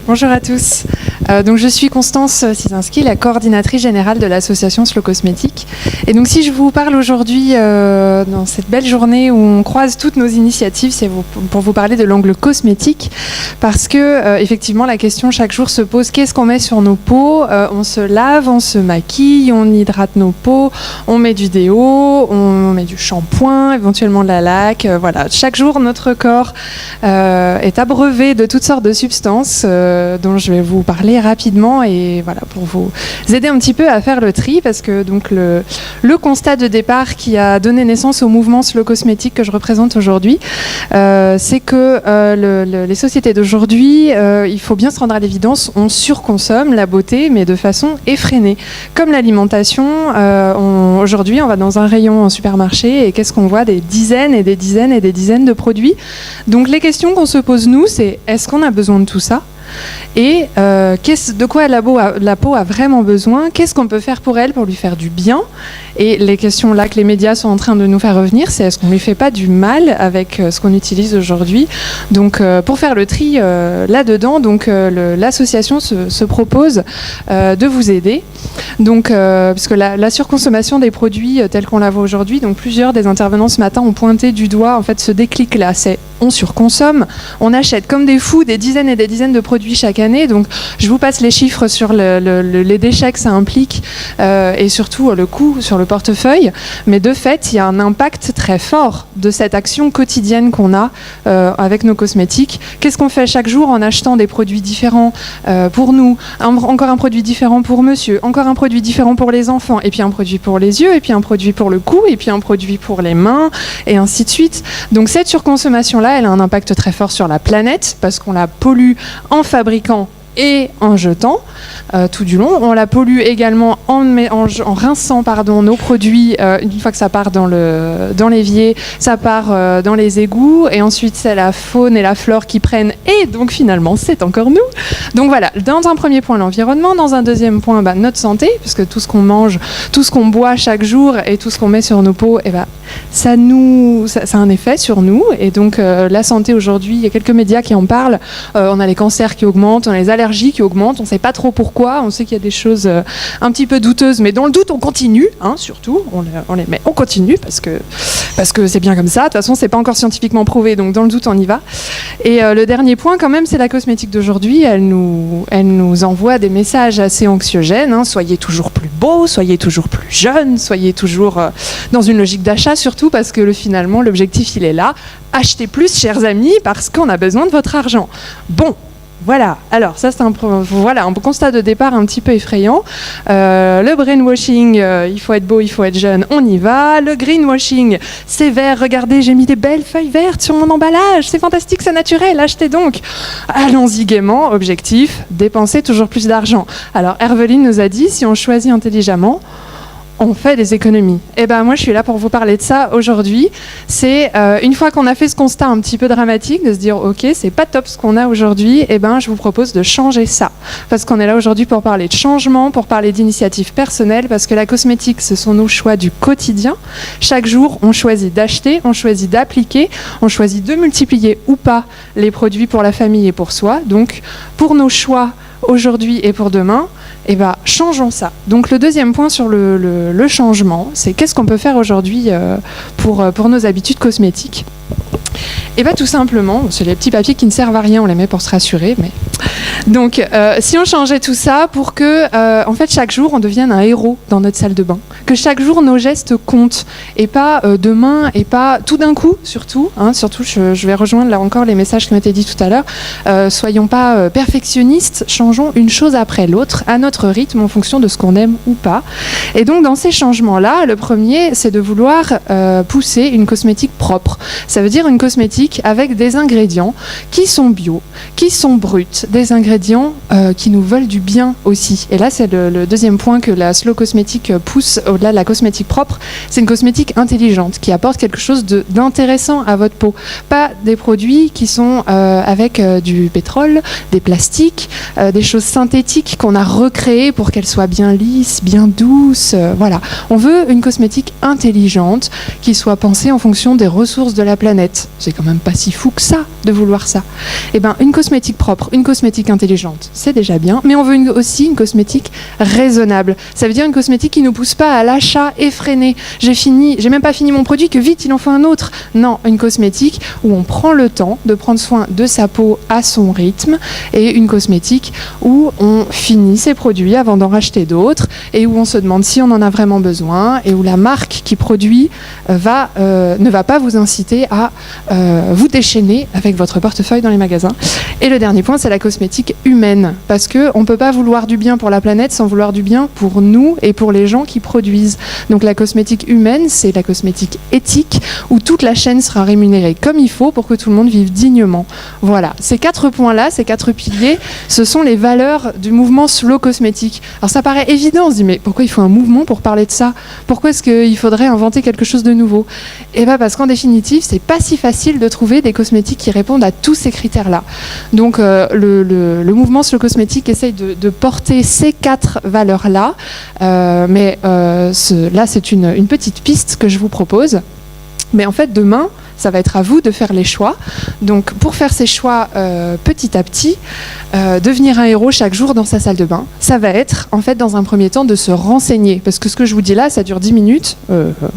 Bonjour à tous. Donc je suis Constance Sizinski, la coordinatrice générale de l'association Slow Cosmétique. Et donc si je vous parle aujourd'hui dans cette belle journée où on croise toutes nos initiatives, c'est pour vous parler de l'angle cosmétique, parce que effectivement la question chaque jour se pose: qu'est-ce qu'on met sur nos peaux? On se lave, on se maquille, on hydrate nos peaux, on met du déo, on met du shampoing, éventuellement de la laque. Voilà, chaque jour notre corps est abreuvé de toutes sortes de substances dont je vais vous parler rapidement, et voilà, pour vous aider un petit peu à faire le tri, parce que donc le constat de départ qui a donné naissance au mouvement Slow Cosmétique que je représente aujourd'hui, c'est que les sociétés d'aujourd'hui, il faut bien se rendre à l'évidence, on surconsomme la beauté, mais de façon effrénée. Comme l'alimentation, aujourd'hui on va dans un rayon en supermarché et qu'est-ce qu'on voit? Des dizaines et des dizaines et des dizaines de produits. Donc les questions qu'on se pose nous, c'est: est-ce qu'on a besoin de tout ça? Et de quoi la peau a vraiment besoin? Qu'est-ce qu'on peut faire pour elle, pour lui faire du bien? Et les questions là que les médias sont en train de nous faire revenir, c'est: est-ce qu'on lui fait pas du mal avec ce qu'on utilise aujourd'hui? Donc pour faire le tri là-dedans, donc l'association se propose de vous aider. Donc parce que la surconsommation des produits tels qu'on la voit aujourd'hui, donc plusieurs des intervenants ce matin ont pointé du doigt en fait ce déclic là, c'est: on surconsomme, on achète comme des fous des dizaines et des dizaines de produits chaque année. Donc je vous passe les chiffres sur les déchets que ça implique et surtout le coût sur le portefeuille, mais de fait il y a un impact très fort de cette action quotidienne qu'on a avec nos cosmétiques. Qu'est-ce qu'on fait chaque jour en achetant des produits différents pour nous, encore un produit différent pour monsieur, encore un produit différent pour les enfants, et puis un produit pour les yeux, et puis un produit pour le cou, et puis un produit pour les mains, et ainsi de suite. Donc cette surconsommation là, elle a un impact très fort sur la planète, parce qu'on la pollue en fabriquant et en jetant tout du long. On la pollue également en rinçant nos produits. Une fois que ça part dans l'évier, ça part dans les égouts, et ensuite c'est la faune et la flore qui prennent, et donc finalement c'est encore nous. Donc voilà, dans un premier point l'environnement, dans un deuxième point notre santé, puisque tout ce qu'on mange, tout ce qu'on boit chaque jour et tout ce qu'on met sur nos peaux, ça a un effet sur nous. Et donc la santé aujourd'hui, il y a quelques médias qui en parlent. On a les cancers qui augmentent, on a les allergies qui augmentent, on ne sait pas trop pourquoi, on sait qu'il y a des choses un petit peu douteuses, mais dans le doute on continue, surtout, on continue parce que c'est bien comme ça. De toute façon c'est pas encore scientifiquement prouvé, donc dans le doute on y va. Et le dernier point quand même, c'est la cosmétique d'aujourd'hui, elle nous envoie des messages assez anxiogènes, soyez toujours plus beau, soyez toujours plus jeune, soyez toujours dans une logique d'achat, surtout parce que finalement l'objectif il est là: achetez plus chers amis parce qu'on a besoin de votre argent. Bon, voilà, alors ça c'est un constat de départ un petit peu effrayant. Le brainwashing, il faut être beau, il faut être jeune, on y va. Le greenwashing, c'est vert, regardez, j'ai mis des belles feuilles vertes sur mon emballage, c'est fantastique, c'est naturel, achetez donc. Allons-y gaiement, objectif, dépenser toujours plus d'argent. Alors Herveline nous a dit, si on choisit intelligemment, on fait des économies. Et moi je suis là pour vous parler de ça aujourd'hui. C'est une fois qu'on a fait ce constat un petit peu dramatique, de se dire ok, c'est pas top ce qu'on a aujourd'hui, je vous propose de changer ça. Parce qu'on est là aujourd'hui pour parler de changement, pour parler d'initiatives personnelles, parce que la cosmétique, ce sont nos choix du quotidien. Chaque jour, on choisit d'acheter, on choisit d'appliquer, on choisit de multiplier ou pas les produits pour la famille et pour soi. Donc pour nos choix aujourd'hui et pour demain, changeons ça. Donc le deuxième point sur le changement, c'est qu'est-ce qu'on peut faire aujourd'hui pour nos habitudes cosmétiques. Tout simplement, c'est les petits papiers qui ne servent à rien, on les met pour se rassurer, mais... Donc si on changeait tout ça pour que en fait chaque jour on devienne un héros dans notre salle de bain, que chaque jour nos gestes comptent, et pas demain, et pas tout d'un coup, surtout je vais rejoindre là encore les messages qui m'ont été dit tout à l'heure. Soyons pas perfectionnistes, changeons une chose après l'autre à notre rythme en fonction de ce qu'on aime ou pas. Et donc dans ces changements là, le premier c'est de vouloir pousser une cosmétique propre. Ça veut dire une cosmétique avec des ingrédients qui sont bio, qui sont bruts, des ingrédients qui nous veulent du bien aussi. Et là, c'est le deuxième point que la Slow Cosmétique pousse au-delà de la cosmétique propre. C'est une cosmétique intelligente qui apporte quelque chose d'intéressant à votre peau. Pas des produits qui sont avec du pétrole, des plastiques, des choses synthétiques qu'on a recréées pour qu'elles soient bien lisses, bien douces. Voilà. On veut une cosmétique intelligente qui soit pensée en fonction des ressources de la planète. C'est quand même pas si fou que ça de vouloir ça. Et une cosmétique propre, une cosmétique cosmétique intelligente, c'est déjà bien, mais on veut aussi une cosmétique raisonnable. Ça veut dire une cosmétique qui ne nous pousse pas à l'achat effréné. J'ai même pas fini mon produit, que vite il en faut un autre. Non, une cosmétique où on prend le temps de prendre soin de sa peau à son rythme, et une cosmétique où on finit ses produits avant d'en racheter d'autres, et où on se demande si on en a vraiment besoin, et où la marque qui produit ne va pas vous inciter à vous déchaîner avec votre portefeuille dans les magasins. Et le dernier point, c'est la cosmétique humaine, parce qu'on ne peut pas vouloir du bien pour la planète sans vouloir du bien pour nous et pour les gens qui produisent. Donc la cosmétique humaine, c'est la cosmétique éthique, où toute la chaîne sera rémunérée comme il faut pour que tout le monde vive dignement. Voilà, ces 4 points-là, ces 4 piliers, ce sont les valeurs du mouvement slow cosmétique. Alors ça paraît évident, on se dit mais pourquoi il faut un mouvement pour parler de ça? Pourquoi est-ce qu'il faudrait inventer quelque chose de nouveau? Eh bien parce qu'en définitive, c'est pas si facile de trouver des cosmétiques qui répondent à tous ces critères-là. Donc le mouvement slow cosmétique essaye de porter ces 4 valeurs-là, mais là c'est une petite piste que je vous propose. Mais en fait demain, ça va être à vous de faire les choix. Donc pour faire ces choix petit à petit, devenir un héros chaque jour dans sa salle de bain, ça va être en fait dans un premier temps de se renseigner. Parce que ce que je vous dis là, ça dure 10 minutes.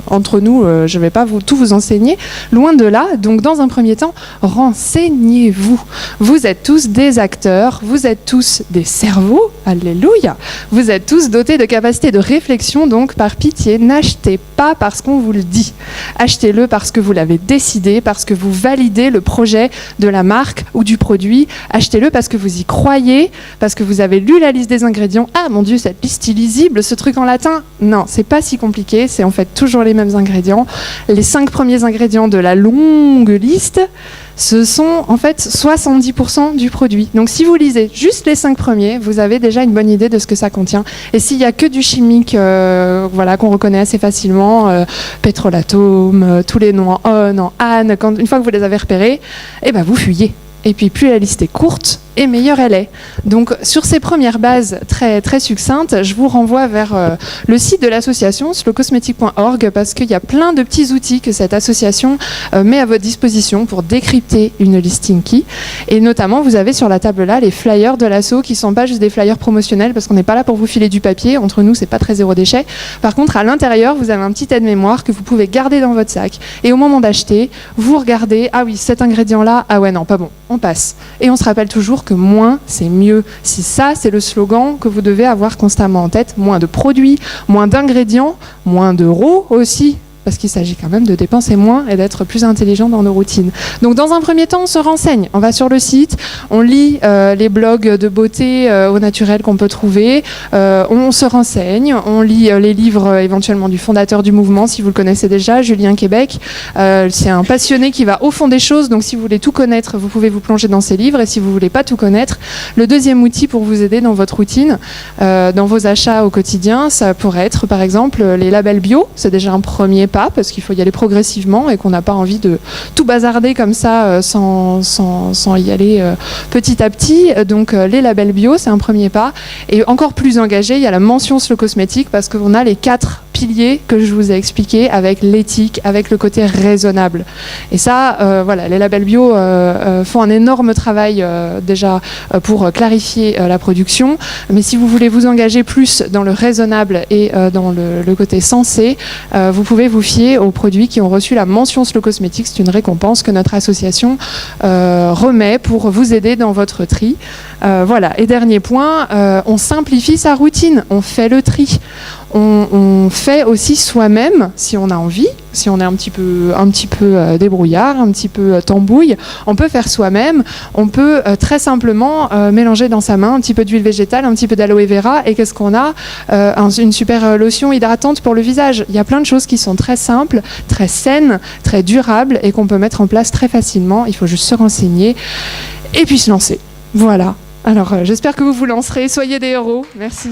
Entre nous, je ne vais pas tout vous enseigner. Loin de là, donc dans un premier temps, renseignez-vous. Vous êtes tous des acteurs, vous êtes tous des cerveaux, alléluia. Vous êtes tous dotés de capacités de réflexion, donc par pitié, n'achetez pas parce qu'on vous le dit. Achetez-le parce que vous l'avez décidé, parce que vous validez le projet de la marque ou du produit. Achetez-le parce que vous y croyez, parce que vous avez lu la liste des ingrédients. Ah mon Dieu, cette liste illisible, ce truc en latin. Non, c'est pas si compliqué, c'est en fait toujours les mêmes ingrédients. Les 5 premiers ingrédients de la longue liste, ce sont en fait 70% du produit. Donc si vous lisez juste les 5 premiers, vous avez déjà une bonne idée de ce que ça contient. Et s'il n'y a que du chimique voilà, qu'on reconnaît assez facilement, pétrolatome, tous les noms en on, en Anne, une fois que vous les avez repérés, eh ben vous fuyez. Et puis plus la liste est courte, et meilleure elle est. Donc sur ces premières bases très, très succinctes, je vous renvoie vers le site de l'association, slowcosmetic.org, parce qu'il y a plein de petits outils que cette association met à votre disposition pour décrypter une listing key. Et notamment, vous avez sur la table là les flyers de l'asso qui ne sont pas juste des flyers promotionnels, parce qu'on n'est pas là pour vous filer du papier. Entre nous, c'est pas très zéro déchet. Par contre, à l'intérieur, vous avez un petit aide-mémoire que vous pouvez garder dans votre sac. Et au moment d'acheter, vous regardez, ah oui, cet ingrédient-là, ah ouais, non, pas bon, on passe. Et on se rappelle toujours que moins, c'est mieux. Si ça, c'est le slogan que vous devez avoir constamment en tête. Moins de produits, moins d'ingrédients, moins d'euros aussi, parce qu'il s'agit quand même de dépenser moins et d'être plus intelligent dans nos routines. Donc dans un premier temps, on se renseigne. On va sur le site, on lit les blogs de beauté au naturel qu'on peut trouver, on se renseigne, on lit les livres éventuellement du fondateur du mouvement, si vous le connaissez déjà, Julien Québec. C'est un passionné qui va au fond des choses, donc si vous voulez tout connaître, vous pouvez vous plonger dans ses livres, et si vous voulez pas tout connaître, le deuxième outil pour vous aider dans votre routine, dans vos achats au quotidien, ça pourrait être par exemple les labels bio. C'est déjà un premier pas, parce qu'il faut y aller progressivement et qu'on n'a pas envie de tout bazarder comme ça sans y aller petit à petit. Donc les labels bio, c'est un premier pas. Et encore plus engagé, il y a la mention slow cosmétique, parce qu'on a les 4 piliers que je vous ai expliqués, avec l'éthique, avec le côté raisonnable. Et ça, voilà, les labels bio font un énorme travail déjà pour clarifier la production. Mais si vous voulez vous engager plus dans le raisonnable et dans le côté sensé, vous pouvez vous fier aux produits qui ont reçu la mention slow cosmétique. C'est une récompense que notre association remet pour vous aider dans votre tri. Voilà. Et dernier point, on simplifie sa routine, on fait le tri. On fait aussi soi-même, si on a envie, si on est un petit peu débrouillard, un petit peu tambouille, on peut faire soi-même. On peut très simplement mélanger dans sa main un petit peu d'huile végétale, un petit peu d'aloe vera, et qu'est-ce qu'on a? Une super lotion hydratante pour le visage. Il y a plein de choses qui sont très simples, très saines, très durables, et qu'on peut mettre en place très facilement. Il faut juste se renseigner et puis se lancer. Voilà. Alors j'espère que vous vous lancerez. Soyez des héros. Merci.